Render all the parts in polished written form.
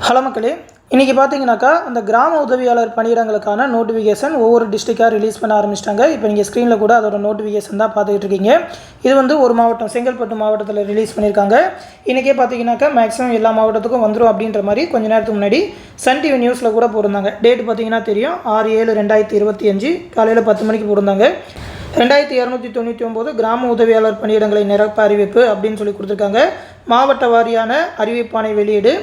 Hello மக்களே, இன்றைக்கி பார்த்தீங்கன்னாக்கா அந்த கிராம உதவியாளர் பணியிடங்களுக்கான நோட்டிஃபிகேஷன் ஒவ்வொரு டிஸ்ட்ரிக்டாக ரிலீஸ் பண்ண ஆரம்பிச்சிட்டாங்க. இப்போ நீங்கள் ஸ்க்ரீனில் கூட அதோட நோட்டிஃபிகேஷன் தான் பார்த்துக்கிட்டு இருக்கீங்க. இது வந்து ஒரு மாவட்டம் செங்கல்பட்டு மாவட்டத்தில் ரிலீஸ் பண்ணியிருக்காங்க. இன்றைக்கே பார்த்தீங்கன்னாக்கா மேக்ஸிமம் எல்லா மாவட்டத்துக்கும் வந்துடும் அப்படின்ற மாதிரி கொஞ்ச நேரத்துக்கு முன்னாடி சன் டிவி நியூஸில் கூட போட்டிருந்தாங்க. டேட் பார்த்தீங்கன்னா தெரியும், 6/7/2025 காலையில் 10 மணிக்கு போட்டிருந்தாங்க. 2299 கிராம உதவியாளர் பணியிடங்களை நிரப்ப அறிவிப்பு அப்படின்னு சொல்லி கொடுத்துருக்காங்க. மாவட்ட வாரியான அறிவிப்பானை வெளியீடு.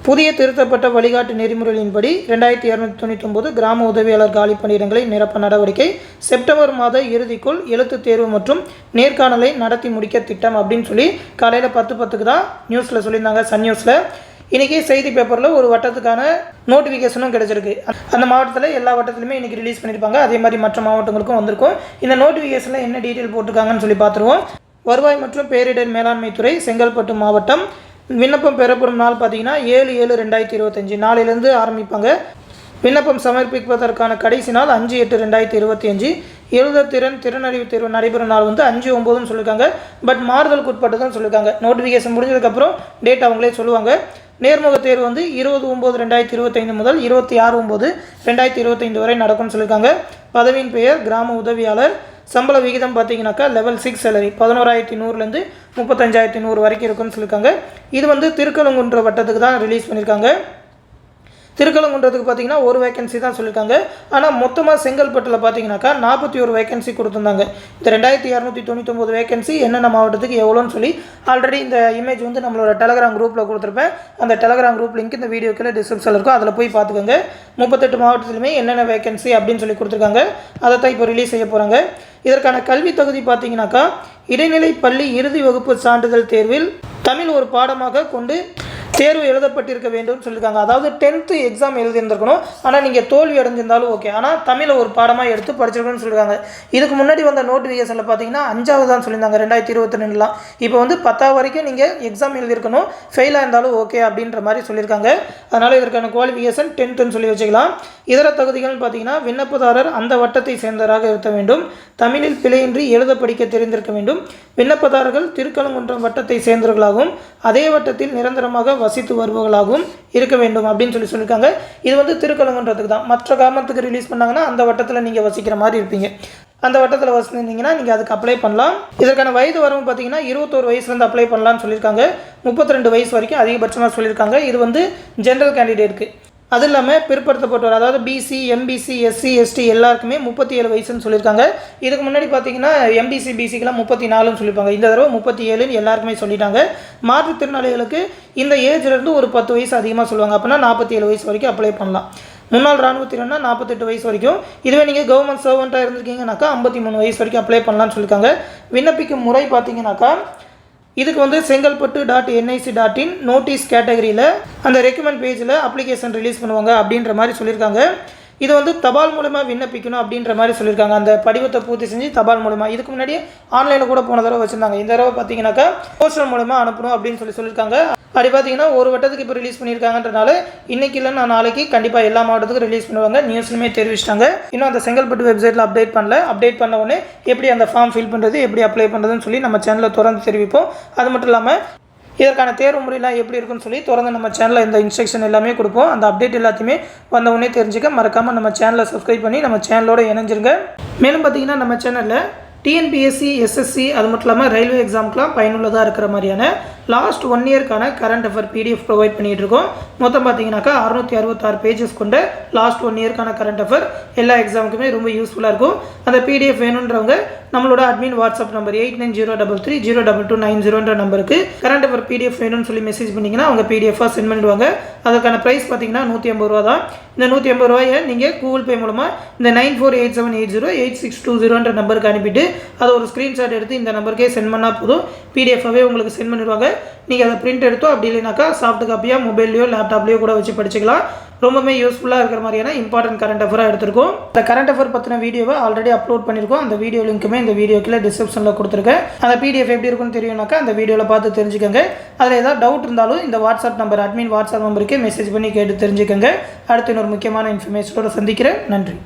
புதிய திருத்தப்பட்ட வழிகாட்டு நெறிமுறைகளின்படி 2299 கிராம உதவியாளர் காலி பணியிடங்களை நிரப்ப நடவடிக்கை. செப்டம்பர் மாத இறுதிக்குள் எழுத்து தேர்வு மற்றும் நேர்காணலை நடத்தி முடிக்க திட்டம் அப்படின்னு சொல்லி காலையில் 10:10க்கு தான் நியூஸில் சொல்லியிருந்தாங்க, சன் நியூஸில். இன்றைக்கி செய்தி பேப்பரில் ஒரு வட்டத்துக்கான நோட்டிஃபிகேஷனும் கிடச்சிருக்கு. அந்த மாவட்டத்தில் எல்லா வட்டத்திலுமே இன்றைக்கி ரிலீஸ் பண்ணியிருப்பாங்க. அதே மாதிரி மற்ற மாவட்டங்களுக்கும் வந்திருக்கும். இந்த நோட்டிஃபிகேஷனில் என்ன டீட்டெயில் போட்டிருக்காங்கன்னு சொல்லி பார்த்துருவோம். வருவாய் மற்றும் பேரிடர் மேலாண்மை துறை செங்கல்பட்டு மாவட்டம். விண்ணப்பம் பெறப்படும் நாள் பார்த்தீங்கன்னா 7/7/2025 நாளிலிருந்து ஆரம்பிப்பாங்க. விண்ணப்பம் சமர்ப்பிப்பதற்கான கடைசி நாள் 5/8/2025. எழுதத்திறன் திறனறிவு தேர்வு நடைபெறும் நாள் வந்து 5/9ன்னு சொல்லியிருக்காங்க. பட் மாறுதலுக்கு உட்பட்டு தான் சொல்லியிருக்காங்க. நோட்டிஃபிகேஷன் முடிஞ்சதுக்கப்புறம் டேட் அவங்களே சொல்லுவாங்க. நேர்முக தேர்வு வந்து 20/9/2025 முதல் 26/9/2025 வரை நடக்கும்னு சொல்லியிருக்காங்க. பதவியின் பெயர் கிராம உதவியாளர். சம்பள விகிதம் பார்த்தீங்கன்னாக்கா லெவல் 6 சேலரி 11,100லேருந்து 35,100 வரைக்கும் இருக்குன்னு சொல்லியிருக்காங்க. இது வந்து திருக்கழுங்குன்ற வட்டத்துக்கு தான் ரிலீஸ் பண்ணியிருக்காங்க. திருக்கழுங்குன்றதுக்கு பார்த்தீங்கன்னா ஒரு வேகன்சி தான் சொல்லியிருக்காங்க. ஆனால் மொத்தமாக செங்கல்பட்டில் பார்த்தீங்கன்னாக்கா 41 வேகன்சி கொடுத்துருந்தாங்க. இந்த 2299 வேகன்சி என்னென்ன மாவட்டத்துக்கு எவ்வளோன்னு சொல்லி ஆல்ரெடி இந்த இமேஜ் வந்து நம்மளோட டெலகிராம் குரூப்பில் கொடுத்துருப்பேன். அந்த டெலகிராம் குரூப் லிங்க் இந்த வீடியோக்கில் டிஸ்கிரிப்ஷனில் இருக்கும், அதில் போய் பார்த்துக்கோங்க. 38 மாவட்டத்திலுமே என்னென்ன வேகன்சி அப்படின்னு சொல்லி கொடுத்துருக்காங்க. அதை தான் இப்போ ரிலீஸ் செய்ய போகிறாங்க. இதற்கான கல்வி தகுதி பார்த்தீங்கன்னாக்கா இடைநிலை பள்ளி இறுதி வகுப்பு சான்றிதழ் தேர்வில் தமிழ் ஒரு பாடமாக கொண்டு தேர்வு எழுதப்பட்டிருக்க வேண்டும் சொல்லியிருக்காங்க. அதாவது 10th எக்ஸாம் எழுதியிருந்திருக்கணும். ஆனால் நீங்கள் தோல்வி அடைஞ்சிருந்தாலும் ஓகே, ஆனால் தமிழை ஒரு பாடமாக எடுத்து படிச்சிருக்கணும்னு சொல்லியிருக்காங்க. இதுக்கு முன்னாடி வந்த நோட்டிஃபிகேஷனில் பார்த்தீங்கன்னா 5வது தான் சொல்லியிருந்தாங்க 2022லாம். இப்போ வந்து 10வது வரைக்கும் நீங்கள் எக்ஸாம் எழுதியிருக்கணும், ஃபெயிலாக இருந்தாலும் ஓகே அப்படின்ற மாதிரி சொல்லியிருக்காங்க. அதனால் இதற்கான குவாலிஃபிகேஷன் 10ன்னு சொல்லி வச்சுக்கலாம். இதர தகுதிகள் பார்த்தீங்கன்னா விண்ணப்பதாரர் அந்த வட்டத்தை சேர்ந்தவராக இருக்க வேண்டும், தமிழில் பிழையின்றி எழுத படிக்க தெரிந்திருக்க வேண்டும், விண்ணப்பதாரர்கள் திருக்கழுங்குன்றம் வட்டத்தை சேர்ந்தவர்களாகவும் அதே வட்டத்தில் நிரந்தரமாக வசித்து வருபவர்களாகவும் இருக்க வேண்டும் அப்படின்னு சொல்லியிருக்காங்க. இது வந்து திருக்கழுங்குன்றதுக்கு தான். மற்ற கிராமத்துக்கு ரிலீஸ் பண்ணாங்கன்னா அந்த வட்டத்தில் நீங்கள் வசிக்கிற மாதிரி இருப்பீங்க. அந்த வட்டத்தில் வசிச்சிருந்தீங்கன்னா நீங்கள் அதுக்கு அப்ளை பண்ணலாம். இதற்கான வயது வரம்பு பார்த்தீங்கன்னா 21 வயசுலேருந்து அப்ளை பண்ணலான்னு சொல்லியிருக்காங்க. 32 வயசு வரைக்கும் அதிகபட்சமாக சொல்லியிருக்காங்க. இது வந்து ஜென்ரல் கேண்டிடேட்டுக்கு. அது இல்லாமல் பிற்படுத்தப்பட்டவர், அதாவது பிசி எம்பிசி எஸ்சி எஸ்டி எல்லாருக்குமே 37 வயசுன்னு சொல்லியிருக்காங்க. இதுக்கு முன்னாடி பார்த்தீங்கன்னா எம்பிசி பிசிக்கெலாம் 34ன்னு சொல்லியிருப்பாங்க. இந்த தடவை 37ன்னு எல்லாருக்குமே சொல்லிட்டாங்க. மாற்றுத்திறனாளிகளுக்கு இந்த ஏஜ்லேருந்து ஒரு 10 வயசு அதிகமாக சொல்லுவாங்க. அப்படின்னா 47 வயசு வரைக்கும் அப்ளை பண்ணலாம். முன்னாள் இராணுவத்தினர்னா 48 வயசு வரைக்கும். இதுவே நீங்கள் கவர்மெண்ட் சர்வெண்ட்டாக இருந்திருக்கீங்கன்னாக்கா 53 வயசு வரைக்கும் அப்ளை பண்ணலான்னு சொல்லியிருக்காங்க. விண்ணப்பிக்கும் முறை பார்த்தீங்கன்னாக்கா இதுக்கு வந்து செங்கல்பட்டு.nic.in நோட்டீஸ் கேட்டகரியில் அந்த ரெக்கமெண்ட் பேஜில் அப்ளிகேஷன் ரிலீஸ் பண்ணுவாங்க அப்படின்ற மாதிரி சொல்லியிருக்காங்க. இது வந்து தபால் மூலமாக விண்ணப்பிக்கணும் அப்படின்ற மாதிரி சொல்லியிருக்காங்க. அந்த படிவத்தை பூர்த்தி செஞ்சு தபால் மூலமாக. இதுக்கு முன்னாடி ஆன்லைனில் கூட போன தடவை வச்சுருந்தாங்க. இந்த தடவை பார்த்தீங்கன்னாக்கா போஸ்டல் மூலமாக அனுப்பணும் அப்படின்னு சொல்லியிருக்காங்க. அப்படி பார்த்தீங்கன்னா ஒரு வட்டத்துக்கு இப்போ ரிலீஸ் பண்ணியிருக்காங்கன்றனால இன்றைக்கி இல்லை நான் நாளைக்கு கண்டிப்பாக எல்லா மாவட்டத்துக்கும் ரிலீஸ் பண்ணுவாங்க. நியூஸ்லுமே தெரிவிச்சிட்டாங்க. இன்னும் அந்த செங்கல்பட்டு வெப்சைட்டில் அப்டேட் பண்ணல. அப்டேட் பண்ண உடனே எப்படி அந்த ஃபார்ம் ஃபில் பண்ணுறது, எப்படி அப்ளை பண்ணுறதுன்னு சொல்லி நம்ம சேனலில் தொடர்ந்து தெரிவிப்போம். அது மட்டும் இல்லாமல் இதற்கான தேர்வு முறையெல்லாம் எப்படி இருக்குன்னு சொல்லி தொடர்ந்து நம்ம சேனலில் இந்த இன்ஸ்ட்ரக்ஷன் எல்லாமே கொடுப்போம். அந்த அப்டேட் எல்லாத்தையுமே வந்த உடனே தெரிஞ்சுக்க மறக்காமல் நம்ம சேனலை சப்ஸ்கிரைப் பண்ணி நம்ம சேனலோடு இணைஞ்சிருங்க. மேலும் பார்த்தீங்கன்னா நம்ம சேனலில் டிஎன்பிஎஸ்சி எஸ்எஸ்சி அது மட்டும் இல்லாமல் ரயில்வே எக்ஸாமுக்குலாம் பயனுள்ளதாக இருக்கிற மாதிரியான லாஸ்ட் 1 இயர்க்கான கரண்ட் அஃபேர் பிடிஎஃப் ப்ரொவைட் பண்ணிகிட்டு இருக்கோம். மொத்தம் பார்த்தீங்கன்னாக்கா 666 பேஜஸ் கொண்ட லாஸ்ட் 1 இயர்க்கான கரண்ட் அஃபேர் எல்லா எக்ஸாமுக்குமே ரொம்ப யூஸ்ஃபுல்லாக இருக்கும். அந்த பிடிஎஃப் வேணுன்றவங்க நம்மளோட அட்மின் வாட்ஸ்அப் நம்பர் 8903302290 நம்பருக்கு கரண்ட் அஃபேர் பிடிஎஃப் வேணும்னு சொல்லி மெசேஜ் பண்ணிங்கன்னா அவங்க பிடிஎஃபாக சென்ட் பண்ணிடுவாங்க. அதுக்கான ப்ரைஸ் பார்த்தீங்கன்னா 150 ரூபா தான். இந்த 150 ரூபாயை நீங்கள் கூகுள் பே மூலமாக இந்த 9487808620 நம்பருக்கு அனுப்பிட்டு அதை ஒரு ஸ்க்ரீன்ஷாட் எடுத்து இந்த நம்பருக்கே சென்ட் பண்ணால் போதும். பிடிஎஃபாகவே உங்களுக்கு சென்ட் பண்ணிடுவாங்க. நீங்கள் அதை பிரிண்ட் எடுத்தோ அப்படி இல்லைனாக்கா சாஃப்ட் காப்பியாக மொபைல்லையோ லேப்டாப்லையோ கூட வச்சு படிச்சுக்கலாம். ரொம்பவே யூஸ்ஃபுல்லாக இருக்கிற மாதிரியான இம்பார்ட்டன்ட் கரண்ட் அஃபேராக எடுத்திருக்கோம். இந்த கரண்ட் அஃபேர் பற்றின வீடியோவை ஆல்ரெடி அப்லோட் பண்ணியிருக்கோம். அந்த வீடியோ லிங்க்குமே இந்த வீடியோக்கில் டிஸ்கிரிப்ஷனில் கொடுத்துருக்கேன். அந்த பிடிஎஃப் எப்படி இருக்குன்னு தெரியும்னாக்கா அந்த வீடியோவில் பார்த்து தெரிஞ்சுக்கோங்க. அதில் ஏதாவது டவுட் இருந்தாலும் இந்த வாட்ஸ்அப் நம்பர் அட்மின் வாட்ஸ்அப் நம்பருக்கே மெசேஜ் பண்ணி கேட்டு தெரிஞ்சுக்கோங்க. அடுத்து இன்னொரு முக்கியமான இன்ஃபர்மேஷனோட சந்திக்கிறேன். நன்றி.